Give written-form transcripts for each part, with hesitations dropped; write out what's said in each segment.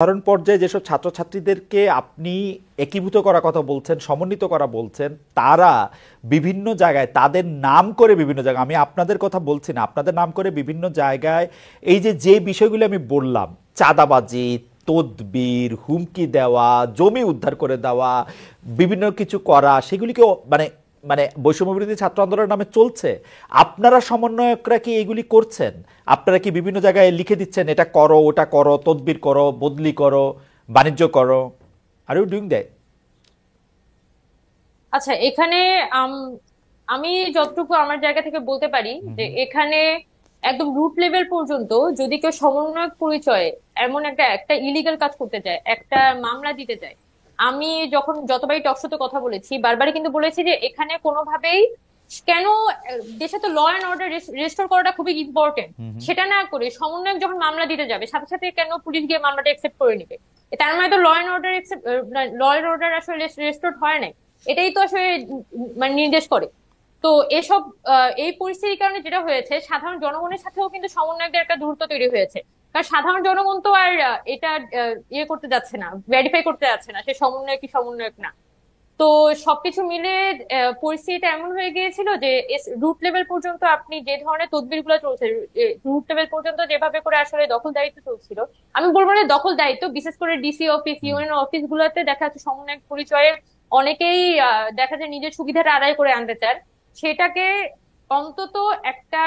সাধারণ পর্যায়ে যেসব ছাত্রছাত্রীদেরকে আপনি একীভূত করার কথা বলছেন, সমন্বিত করা বলছেন, তারা বিভিন্ন জায়গায় তাদের নাম করে বিভিন্ন জায়গায়, আমি আপনাদের কথা বলছি না, আপনাদের নাম করে বিভিন্ন জায়গায় এই যে যে বিষয়গুলো আমি বললাম, চাঁদাবাজি, তদবির, হুমকি দেওয়া, জমি উদ্ধার করে দেওয়া, বিভিন্ন কিছু করা, সেগুলিকে মানে মানে বৈষম্য বিরোধী ছাত্র আন্দোলনের নামে চলছে। আপনারা সমন্বয়করা কি এগুলি করছেন? আপনারা কি বিভিন্ন জায়গায় লিখে দিচ্ছেন এটা করো, ওটা করো, তদবির করো, বদলি করো, বাণিজ্য করো? Are you doing that? আচ্ছা, এখানে আম, আমি যতটুকু আমার জায়গা থেকে বলতে পারি যে এখানে একদম রুট লেভেল পর্যন্ত যদি কেউ সমন্বয়ক পরিচয়ে এমন একটা একটা ইলিগাল কাজ করতে চায়, একটা মামলা দিতে চায়, আমি যখন যতবারই টকশোতে কথা বলেছি বারবারই কিন্তু বলেছি যে এখানে কোনোভাবেই কেন দেশে তো ল অ্যান্ড অর্ডার রেস্টোর করাটা খুবই ইম্পর্টেন্ট। সেটা না করে সমন্বয়ক যখন মামলা দিতে যাবে সাথে সাথে কেন পুলিশ গিয়ে মামলাটা একসেপ্ট করে নিবে? তার মানে তো law and order law and order আসলে রেস্টোর হয় নাই। এটাই তো আসলে মানে নির্দেশ করে। তো এসব এই পরিস্থিতির কারণে যেটা হয়েছে, সাধারণ জনগণের সাথেও কিন্তু সমন্বয়কদের একটা দূরত্ব তৈরি হয়েছে। কারণ সাধারণ জনগণ তো আর এটা ইয়ে করতে যাচ্ছে না, ভেরিফাই করতে যাচ্ছে না সে সমন্বয়ক কি সমন্বয়ক না। তো সবকিছু মিলে পরিস্থিতিটা এমন হয়ে গিয়েছিল যে রুট লেভেল পর্যন্ত আপনি যে ধরনের তদবির গুলো চলছে, রুট লেভেল পর্যন্ত যেভাবে করে আসলে দখলদারিত্ব চলছিল, আমি বলবো না দখল দায়িত্ব, বিশেষ করে ডিসি অফিস, ইউএনও অফিস গুলোতে দেখা যাচ্ছে সমন্বয়ক পরিচয়ে অনেকেই দেখা যায় নিজের সুবিধাটা আদায় করে আনতে চান। সেটাকে অন্তত একটা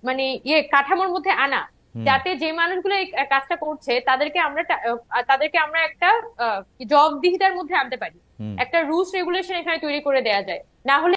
মানে ইয়ে কাঠামোর মধ্যে আনা, যাতে যে মানুষগুলো এই কাজটা করছে তাদেরকে আমরা একটা জবাবদিহিতার মধ্যে আনতে পারি, একটা রুলস রেগুলেশন এখানে তৈরি করে দেওয়া যায়। না হলে